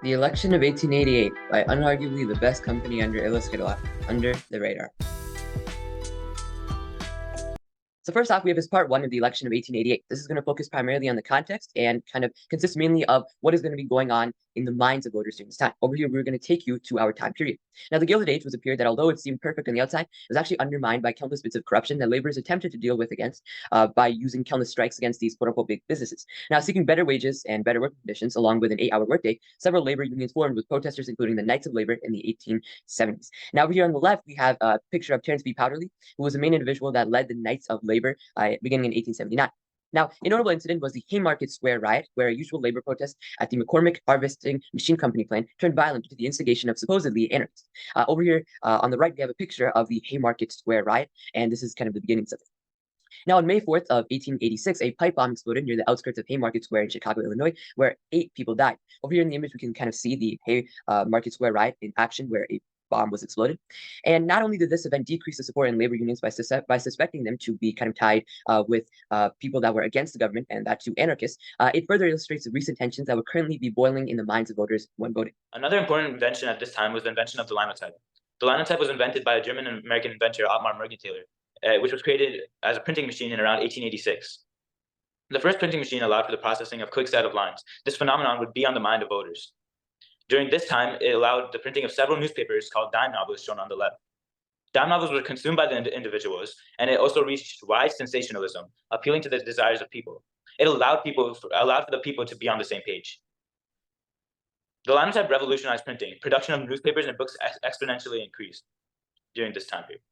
The election of 1888 by unarguably the best company under Illa Skitilop, Under the Radar. So first off, we have this part one of the election of 1888. This is going to focus primarily on the context and kind of consists mainly of what is going to be going on in the minds of voters during this time. Over here, we're going to take you to our time period. Now, the Gilded Age was a period that, although it seemed perfect on the outside, it was actually undermined by countless bits of corruption that laborers attempted to deal with against by using countless strikes against these quote-unquote big businesses. Now, seeking better wages and better working conditions, along with an 8-hour workday, several labor unions formed with protesters, including the Knights of Labor in the 1870s. Now, over here on the left, we have a picture of Terence B. Powderly, who was the main individual that led the Knights of Labor beginning in 1879. Now, a notable incident was the Haymarket Square riot, where a usual labor protest at the McCormick Harvesting Machine Company plant turned violent due to the instigation of supposedly anarchists. Over here on the right, we have a picture of the Haymarket Square riot, and this is kind of the beginnings of it. Now, on May 4th of 1886, a pipe bomb exploded near the outskirts of Haymarket Square in Chicago, Illinois, where 8 people died. Over here in the image, we can kind of see the Haymarket Square riot in action, where a bomb was exploded. And not only did this event decrease the support in labor unions by suspecting them to be kind of tied with people that were against the government and that to anarchists, it further illustrates the recent tensions that would currently be boiling in the minds of voters when voting. Another important invention at this time was the invention of the linotype. The linotype was invented by a German and American inventor, Ottmar Mergenthaler, which was created as a printing machine in around 1886. The first printing machine allowed for the processing of quick set of lines. This phenomenon would be on the mind of voters. During this time, it allowed the printing of several newspapers called dime novels, shown on the left. Dime novels were consumed by the individuals, and it also reached wide sensationalism, appealing to the desires of people. It allowed for the people to be on the same page. The linotype revolutionized printing. Production of newspapers and books exponentially increased during this time period.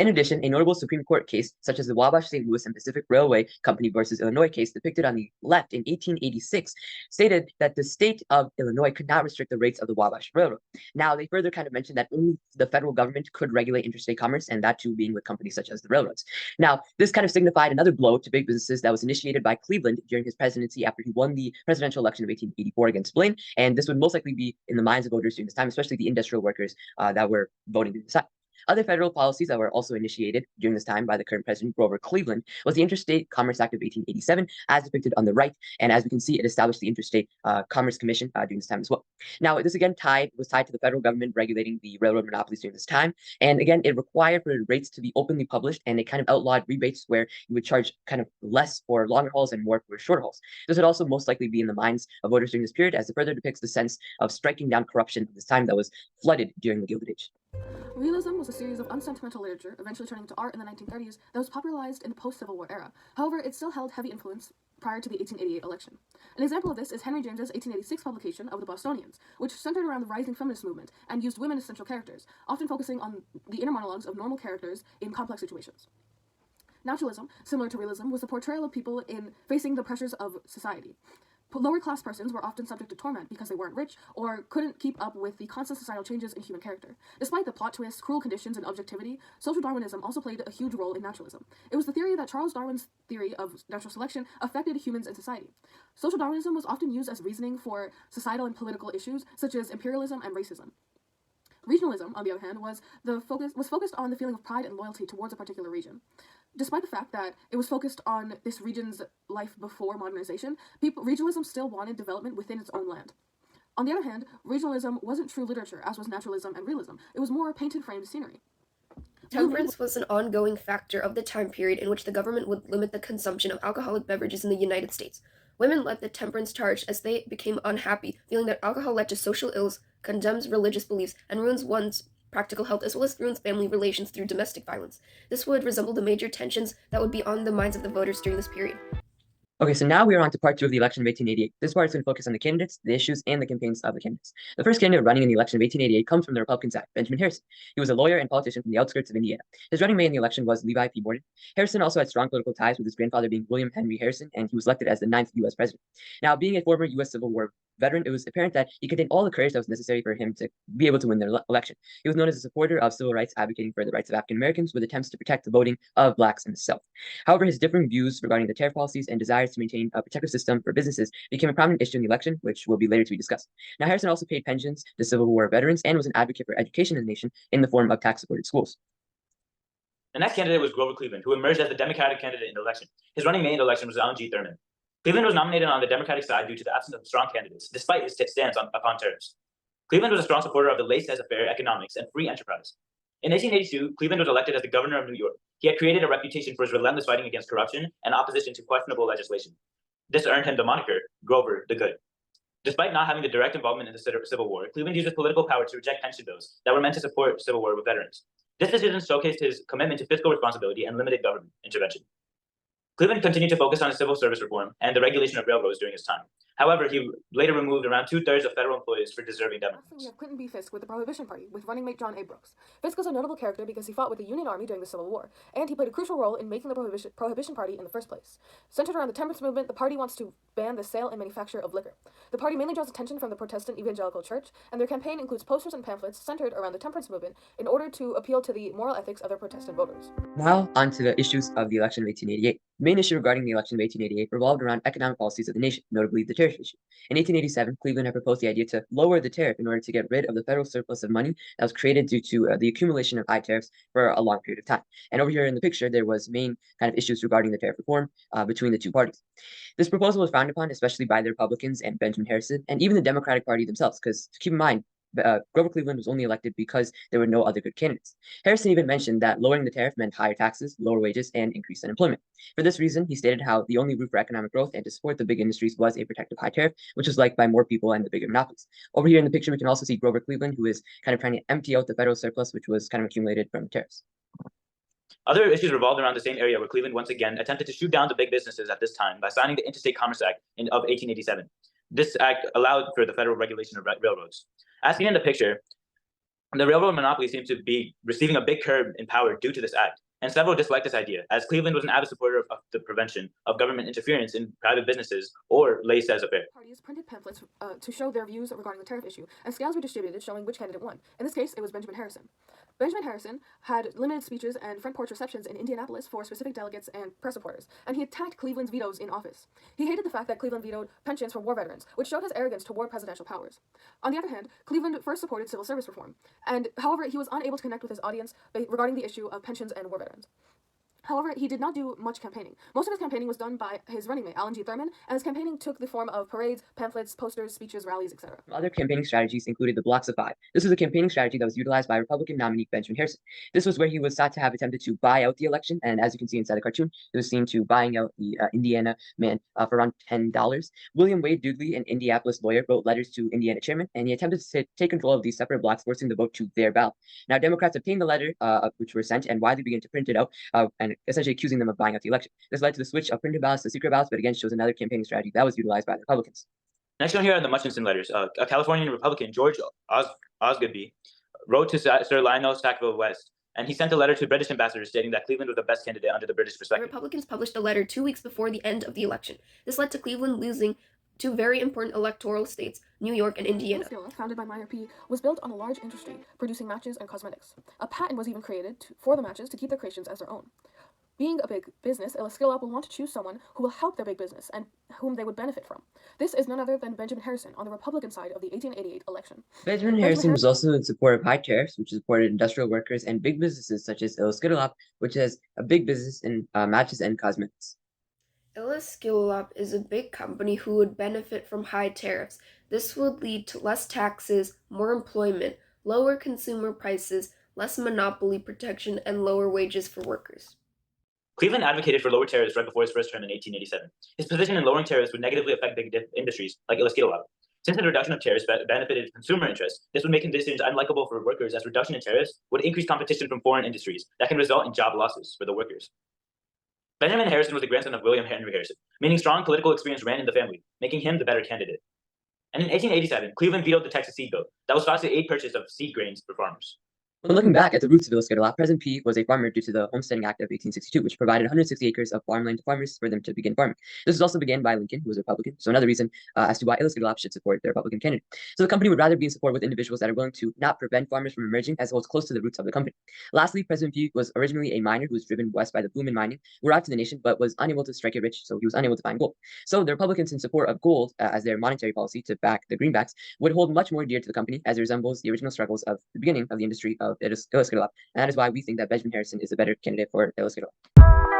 In addition, a notable Supreme Court case, such as the Wabash St. Louis and Pacific Railway Company versus Illinois case depicted on the left in 1886, stated that the state of Illinois could not restrict the rates of the Wabash Railroad. Now, they further kind of mentioned that only the federal government could regulate interstate commerce, and that too being with companies such as the railroads. Now, this kind of signified another blow to big businesses that was initiated by Cleveland during his presidency after he won the presidential election of 1884 against Blaine, and this would most likely be in the minds of voters during this time, especially the industrial workers that were voting during this time. Other federal policies that were also initiated during this time by the current president, Grover Cleveland, was the Interstate Commerce Act of 1887, as depicted on the right. And as we can see, it established the Interstate Commerce Commission during this time as well. Now, this again was tied to the federal government regulating the railroad monopolies during this time. And again, it required for the rates to be openly published, and it kind of outlawed rebates where you would charge kind of less for longer hauls and more for short hauls. This would also most likely be in the minds of voters during this period, as it further depicts the sense of striking down corruption of this time that was flooded during the Gilded Age. Realism was a series of unsentimental literature, eventually turning to art in the 1930s, that was popularized in the post-Civil War era. However, it still held heavy influence prior to the 1888 election. An example of this is Henry James's 1886 publication of The Bostonians, which centered around the rising feminist movement and used women as central characters, often focusing on the inner monologues of normal characters in complex situations. Naturalism, similar to realism, was the portrayal of people in facing the pressures of society. Lower-class persons were often subject to torment because they weren't rich or couldn't keep up with the constant societal changes in human character. Despite the plot twists, cruel conditions, and objectivity, social Darwinism also played a huge role in naturalism. It was the theory that Charles Darwin's theory of natural selection affected humans and society. Social Darwinism was often used as reasoning for societal and political issues such as imperialism and racism. Regionalism, on the other hand, was focused on the feeling of pride and loyalty towards a particular region. Despite the fact that it was focused on this region's life before modernization, regionalism still wanted development within its own land. On the other hand, regionalism wasn't true literature, as was naturalism and realism. It was more painted framed scenery. Temperance was an ongoing factor of the time period in which the government would limit the consumption of alcoholic beverages in the United States. Women led the temperance charge as they became unhappy, feeling that alcohol led to social ills, condemns religious beliefs, and ruins one's practical health as well as ruins family relations through domestic violence. This would resemble the major tensions that would be on the minds of the voters during this period. Okay, so now we are on to part two of the election of 1888. This part is going to focus on the candidates, the issues, and the campaigns of the candidates. The first candidate running in the election of 1888 comes from the Republican side, Benjamin Harrison. He was a lawyer and politician from the outskirts of Indiana. His running mate in the election was Levi P. Morton. Harrison also had strong political ties with his grandfather being William Henry Harrison, and he was elected as the 9th U.S. president. Now, being a former U.S. Civil War veteran, it was apparent that he contained all the courage that was necessary for him to be able to win the election. He was known as a supporter of civil rights, advocating for the rights of African Americans with attempts to protect the voting of blacks in the South. However, his differing views regarding the tariff policies and desires to maintain a protective system for businesses became a prominent issue in the election, which will be later to be discussed. Now, Harrison also paid pensions to Civil War veterans and was an advocate for education in the nation in the form of tax-supported schools. The next candidate was Grover Cleveland, who emerged as the Democratic candidate in the election. His running mate in the election was Allen G. Thurman. Cleveland was nominated on the Democratic side due to the absence of strong candidates, despite his stance upon tariffs. Cleveland was a strong supporter of the laissez-faire economics and free enterprise. In 1882, Cleveland was elected as the governor of New York. He had created a reputation for his relentless fighting against corruption and opposition to questionable legislation. This earned him the moniker Grover the Good. Despite not having the direct involvement in the Civil War, Cleveland used his political power to reject pension bills that were meant to support Civil War with veterans. This decision showcased his commitment to fiscal responsibility and limited government intervention. Cleveland continued to focus on civil service reform and the regulation of railroads during his time. However, he later removed around 2/3 of federal employees for deserving Lastly, we Democrats. have Clinton B. Fisk with the Prohibition Party, with running mate John A. Brooks. Fisk was a notable character because he fought with the Union Army during the Civil War, and he played a crucial role in making the Prohibition Party in the first place. Centered around the temperance movement, the party wants to ban the sale and manufacture of liquor. The party mainly draws attention from the Protestant Evangelical Church, and their campaign includes posters and pamphlets centered around the temperance movement in order to appeal to the moral ethics of their Protestant voters. Now, on to the issues of the election of 1888. The main issue regarding the election of 1888 revolved around economic policies of the nation, notably the tariff issue. In 1887, Cleveland had proposed the idea to lower the tariff in order to get rid of the federal surplus of money that was created due to the accumulation of high tariffs for a long period of time. And over here in the picture, there was main kind of issues regarding the tariff reform between the two parties. This proposal was frowned upon, especially by the Republicans and Benjamin Harrison, and even the Democratic Party themselves, because keep in mind, Grover Cleveland was only elected because there were no other good candidates. Harrison even mentioned that lowering the tariff meant higher taxes, lower wages, and increased unemployment. For this reason, he stated how the only route for economic growth and to support the big industries was a protective high tariff, which was liked by more people and the bigger monopolies. Over here in the picture, we can also see Grover Cleveland, who is kind of trying to empty out the federal surplus, which was kind of accumulated from tariffs. Other issues revolved around the same area where Cleveland once again attempted to shoot down the big businesses at this time by signing the Interstate Commerce Act of 1887. This act allowed for the federal regulation of railroads. As seen in the picture, the railroad monopoly seems to be receiving a big curb in power due to this act, and several disliked this idea, as Cleveland was an avid supporter of the prevention of government interference in private businesses or laissez-faire. Parties printed pamphlets to show their views regarding the tariff issue, and scales were distributed showing which candidate won. In this case, it was Benjamin Harrison. Benjamin Harrison had limited speeches and front porch receptions in Indianapolis for specific delegates and press reporters, and he attacked Cleveland's vetoes in office. He hated the fact that Cleveland vetoed pensions for war veterans, which showed his arrogance toward presidential powers. On the other hand, Cleveland first supported civil service reform, and however, he was unable to connect with his audience regarding the issue of pensions and war veterans. However, he did not do much campaigning. Most of his campaigning was done by his running mate, Allen G. Thurman, and his campaigning took the form of parades, pamphlets, posters, speeches, rallies, etc. Other campaigning strategies included the blocks of five. This was a campaigning strategy that was utilized by Republican nominee Benjamin Harrison. This was where he was thought to have attempted to buy out the election, and as you can see inside the cartoon, it was seen to buying out the Indiana man for around $10. William Wade Dudley, an Indianapolis lawyer, wrote letters to Indiana chairman, and he attempted to take control of these separate blocks, forcing the vote to their ballot. Now, Democrats obtained the letter which were sent and widely began to print it out, and essentially accusing them of buying out the election. This led to the switch of printed ballots to secret ballots, but again shows another campaigning strategy that was utilized by the Republicans. Next shown here are the Murchison letters. A Californian Republican, George Osgoodby, wrote to Sir Lionel Sackville West, and he sent a letter to British ambassadors stating that Cleveland was the best candidate under the British The perspective. Republicans published a letter 2 weeks before the end of the election. This led to Cleveland losing two very important electoral states, New York and Indiana. Illa Skitilop, founded by Meyer P., was built on a large industry producing matches and cosmetics. A patent was even created for the matches to keep their creations as their own. Being a big business, Illa Skitilop will want to choose someone who will help their big business and whom they would benefit from. This is none other than Benjamin Harrison on the Republican side of the 1888 election. Benjamin Harrison was also in support of high tariffs, which supported industrial workers and big businesses such as Illa Skitilop, which has a big business in matches and cosmetics. Illa Skitilop is a big company who would benefit from high tariffs. This would lead to less taxes, more employment, lower consumer prices, less monopoly protection, and lower wages for workers. Cleveland advocated for lower tariffs right before his first term in 1887. His position in lowering tariffs would negatively affect big industries like Illa Skitilop. Since the reduction of tariffs benefited consumer interests, this would make conditions unlikable for workers, as reduction in tariffs would increase competition from foreign industries that can result in job losses for the workers. Benjamin Harrison was the grandson of William Henry Harrison, meaning strong political experience ran in the family, making him the better candidate. And in 1887, Cleveland vetoed the Texas seed bill that was thought to aid purchase of seed grains for farmers. When looking back at the roots of Illa Skitilop, President P was a farmer due to the Homesteading Act of 1862, which provided 160 acres of farmland to farmers for them to begin farming. This was also began by Lincoln, who was a Republican, so another reason as to why Illa Skitilop should support the Republican candidate. So the company would rather be in support with individuals that are willing to not prevent farmers from emerging, as well as close to the roots of the company. Lastly, President P was originally a miner who was driven west by the boom in mining, who arrived to the nation, but was unable to strike it rich, so he was unable to find gold. So the Republicans, in support of gold as their monetary policy to back the greenbacks, would hold much more dear to the company, as it resembles the original struggles of the beginning of the industry of Illa Skitilop. And that is why we think that Benjamin Harrison is a better candidate for Illa Skitilop.